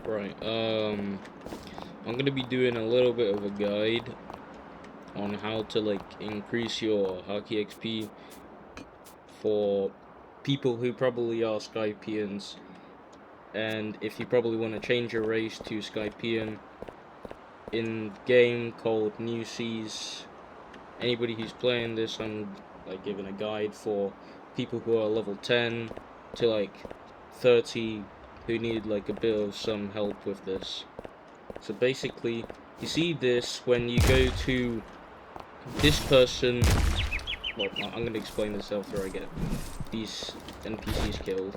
Right, I'm gonna be doing a little bit of a guide on how to like increase your haki XP for people who probably are Skypians, and if you probably want to change your race to Skypian in game called New Seas. Anybody who's playing this, I'm like giving a guide for people who are level 10 to like 30 who need like a bit of some help with this. So basically, you see this when you go to this person. Well, I'm going to explain this after I get these NPCs killed.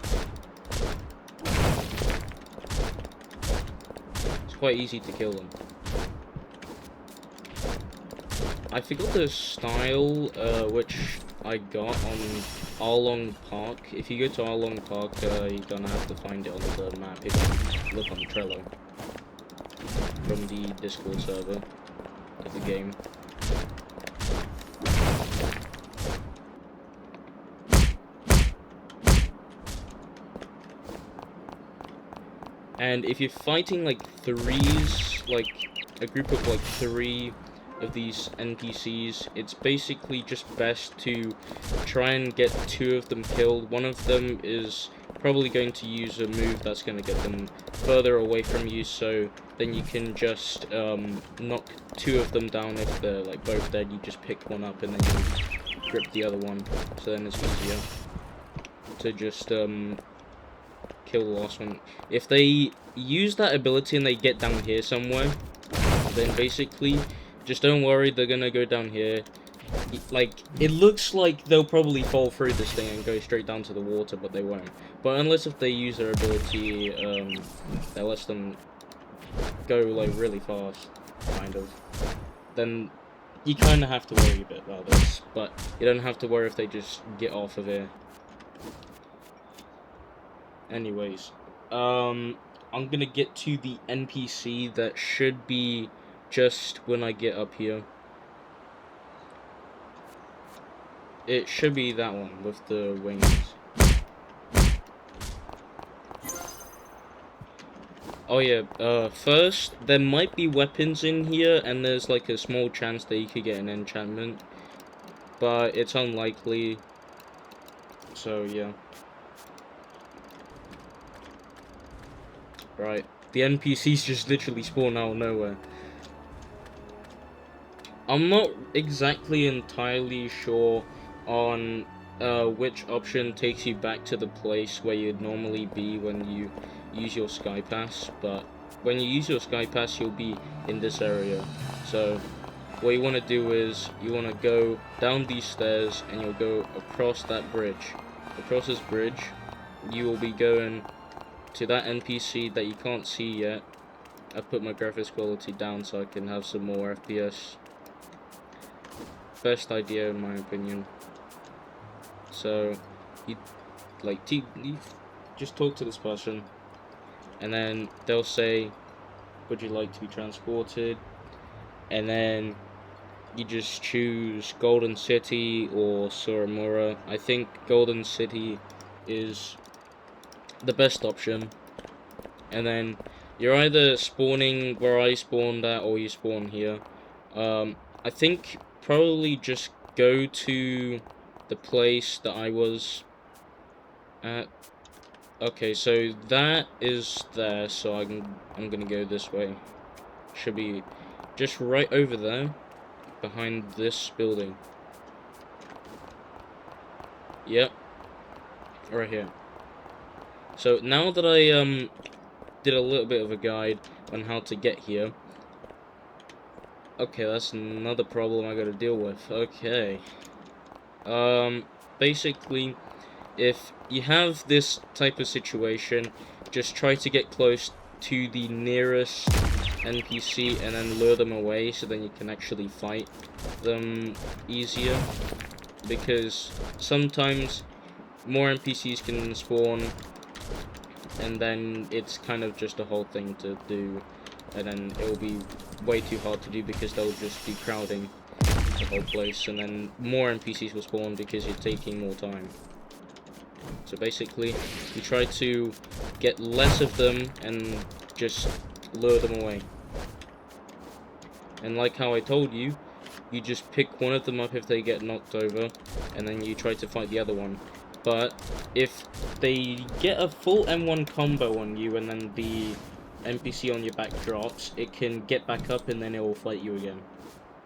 It's quite easy to kill them. I forgot the style which I got on Arlong Park. If you go to Arlong Park, you're gonna have to find it on the map if you look on Trello from the Discord server of the game. And if you're fighting like threes, like a group of like 3 of these NPCs, it's basically just best to try and get 2 of them killed. One of them is probably going to use a move that's going to get them further away from you, so then you can just knock 2 of them down. If they're like both dead, you just pick one up and then you grip the other one, so then it's easier to just kill the last one. If they use that ability and they get down here somewhere, then basically just don't worry, they're gonna go down here. Like, it looks like they'll probably fall through this thing and go straight down to the water, but they won't. But unless if they use their ability that lets them go like really fast, kind of, then you kind of have to worry a bit about this. But you don't have to worry if they just get off of here. Anyways, I'm gonna get to the NPC that should be just when I get up here. It should be that one with the wings. Oh yeah, first, there might be weapons in here, and there's like a small chance that you could get an enchantment, but it's unlikely, so yeah. Right, the NPCs just literally spawn out of nowhere. I'm not exactly entirely sure on which option takes you back to the place where you'd normally be when you use your Sky Pass, but when you use your Sky Pass, you'll be in this area. So what you want to do is you want to go down these stairs and you'll go across that bridge. Across this bridge, you will be going to that NPC that you can't see yet. I put my graphics quality down so I can have some more FPS. Best idea in my opinion. So you just talk to this person, and then they'll say, would you like to be transported? And then you just choose Golden City or Suramura. I think Golden City is the best option. And then you're either spawning where I spawned at or you spawn here. I think probably just go to the place that I was at. Okay, so that is there, so I'm gonna go this way. Should be just right over there, behind this building. Yep, right here. So now that I did a little bit of a guide on how to get here. Okay, that's another problem I gotta deal with. Okay. Basically, if you have this type of situation, just try to get close to the nearest NPC and then lure them away so then you can actually fight them easier. Because sometimes more NPCs can spawn and then it's kind of just a whole thing to do, and then it will be way too hard to do because they'll just be crowding the whole place, and then more NPCs will spawn because you're taking more time. So basically, you try to get less of them and just lure them away. And like how I told you, you just pick one of them up if they get knocked over, and then you try to fight the other one. But if they get a full M1 combo on you and then the NPC on your back drops, it can get back up and then it will fight you again.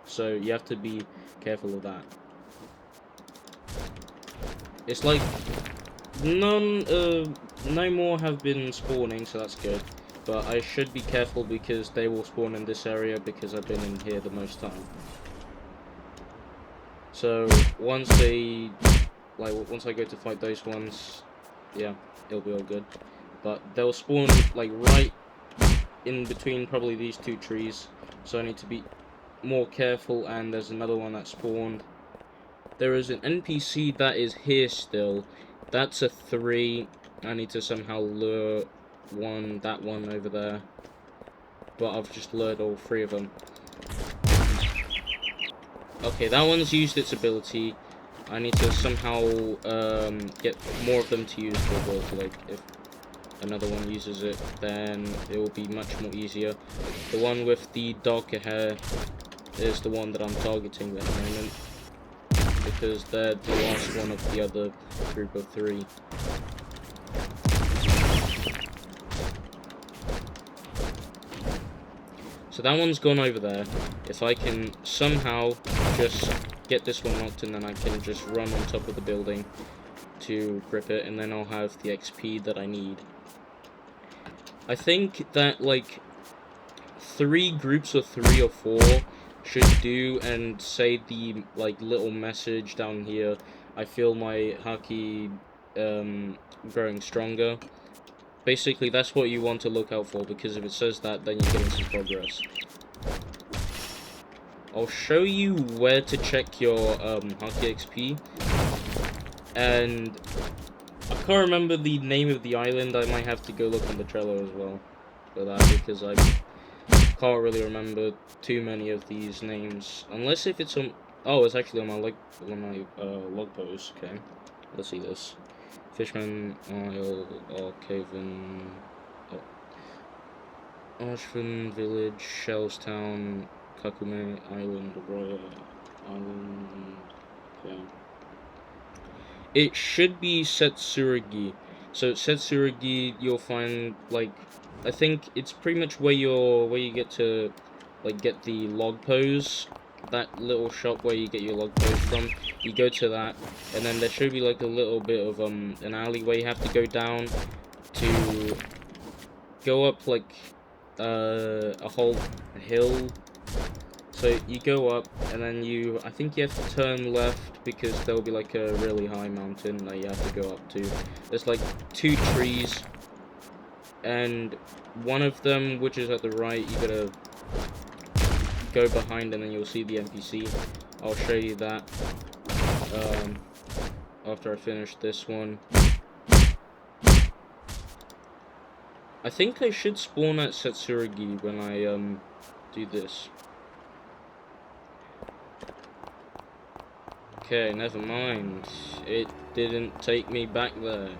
So you have to be careful of that. It's like no more have been spawning, so that's good. But I should be careful because they will spawn in this area because I've been in here the most time. So once I go to fight those ones, yeah, it'll be all good. But they'll spawn like right in between probably these two trees, so I need to be more careful. And there's another one that spawned. There is an NPC that is here still. That's a 3. I need to somehow lure that one over there. But I've just lured all 3 of them. Okay, that one's used its ability. I need to somehow get more of them to use the ability. Like, if another one uses it, then it will be much more easier. The one with the darker hair is the one that I'm targeting at the moment, because they're the last one of the other group of 3. So that one's gone over there. If I can somehow just get this one knocked, and then I can just run on top of the building to grip it, and then I'll have the XP that I need. I think that like 3 groups of 3 or 4 should do, and say the like little message down here, I feel my haki growing stronger. Basically, that's what you want to look out for, because if it says that, then you're getting some progress. I'll show you where to check your haki XP, and I can't remember the name of the island. I might have to go look on the Trello as well for that, because I can't really remember too many of these names, unless if it's on. Oh, it's actually on my log post. Okay, let's see this. Fishman Isle, Arcaven, Ashford Village, Shellstown, Kakume Island, Royal Island. Okay. It should be Setsuragi. So Setsuragi, you'll find like, I think it's pretty much where you get to like get the log pose. That little shop where you get your log pose from, you go to that, and then there should be like a little bit of an alleyway you have to go down to go up like a whole hill. So you go up, and then I think you have to turn left, because there will be like a really high mountain that you have to go up to. There's like 2 trees, and one of them, which is at the right, you gotta go behind, and then you'll see the NPC. I'll show you that after I finish this one. I think I should spawn at Setsuragi when I do this. Okay, never mind. It didn't take me back there.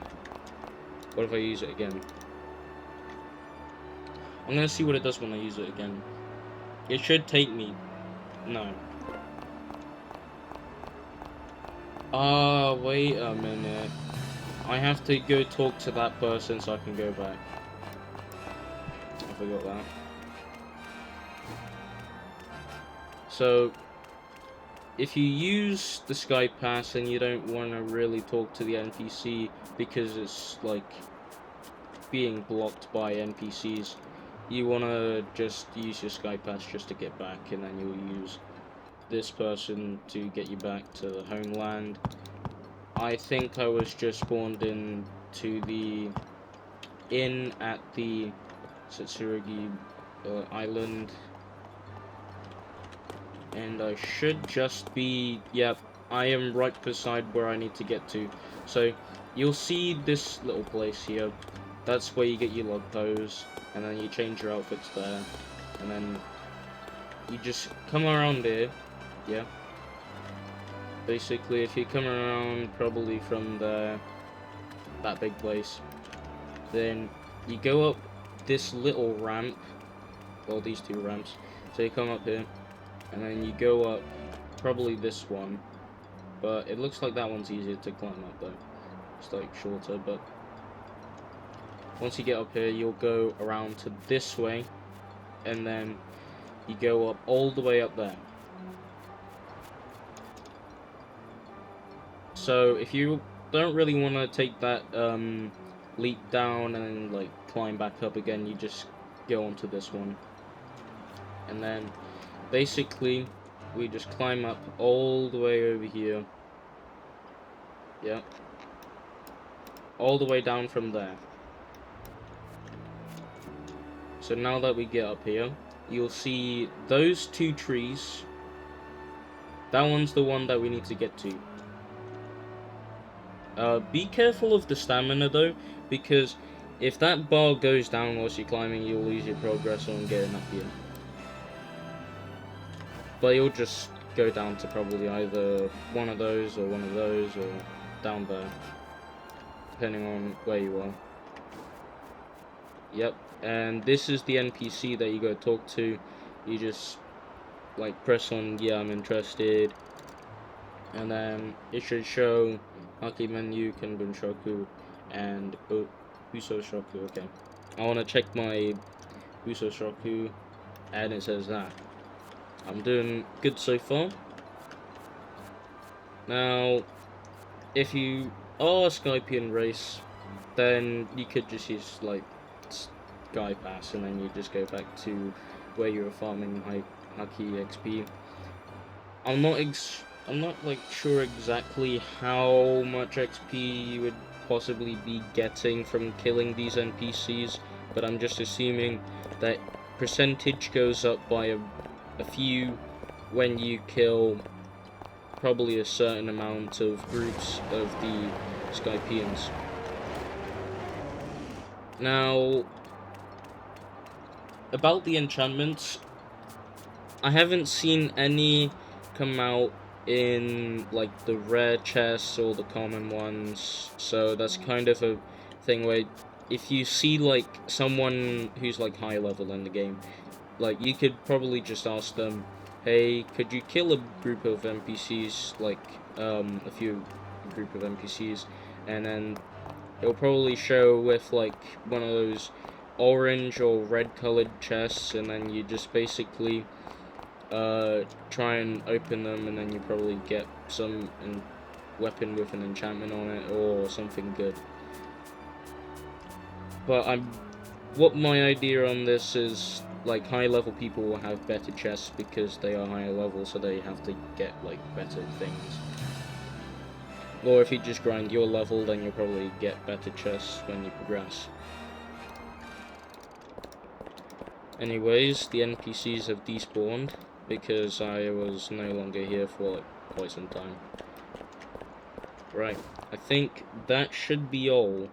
What if I use it again? I'm gonna see what it does when I use it again. It should take me. No. Wait a minute. I have to go talk to that person so I can go back. I forgot that. So, if you use the Sky Pass and you don't want to really talk to the NPC because it's like being blocked by NPCs, you want to just use your Sky Pass just to get back, and then you'll use this person to get you back to the homeland. I think I was just spawned in to the inn at the Setsuragi island, and I should just be, yep, I am right beside where I need to get to. So you'll see this little place here. That's where you get your log pose, and then you change your outfits there, and then you just come around here. Yeah, basically if you come around probably from there, that big place, then you go up this little ramp, well, these two ramps. So you come up here, and then you go up, probably this one, but it looks like that one's easier to climb up though. It's like shorter, but once you get up here, you'll go around to this way, and then you go up all the way up there. So if you don't really want to take that leap down and like climb back up again, you just go onto this one, and then basically we just climb up all the way over here. Yeah, all the way down from there. So now that we get up here, you'll see those two trees. That one's the one that we need to get to. Be careful of the stamina though, because if that bar goes down whilst you're climbing, you'll lose your progress on getting up here. But you'll just go down to probably either one of those or down there, depending on where you are. Yep, and this is the NPC that you go talk to. You just like press on yeah, I'm interested, and then it should show haki menu, Kenbun Shoku, and Uso Shoku. Okay, I want to check my Uso Shoku, and it says that I'm doing good so far. Now, if you are a Skypian race, then you could just use like Sky Pass, and then you just go back to where you were farming haki XP. I'm not like sure exactly how much XP you would possibly be getting from killing these NPCs, but I'm just assuming that percentage goes up by a few when you kill probably a certain amount of groups of the Skypians. Now, about the enchantments, I haven't seen any come out in like the rare chests or the common ones, so that's kind of a thing where if you see like someone who's like high level in the game, like you could probably just ask them, hey, could you kill a group of NPCs, like a group of NPCs, and then it'll probably show with like one of those orange or red colored chests, and then you just basically try and open them, and then you probably get some weapon with an enchantment on it or something good. But what my idea on this is, like, high level people will have better chests because they are higher level, so they have to get like better things. Or if you just grind your level, then you'll probably get better chests when you progress. Anyways, the NPCs have despawned because I was no longer here for like quite some time. Right, I think that should be all.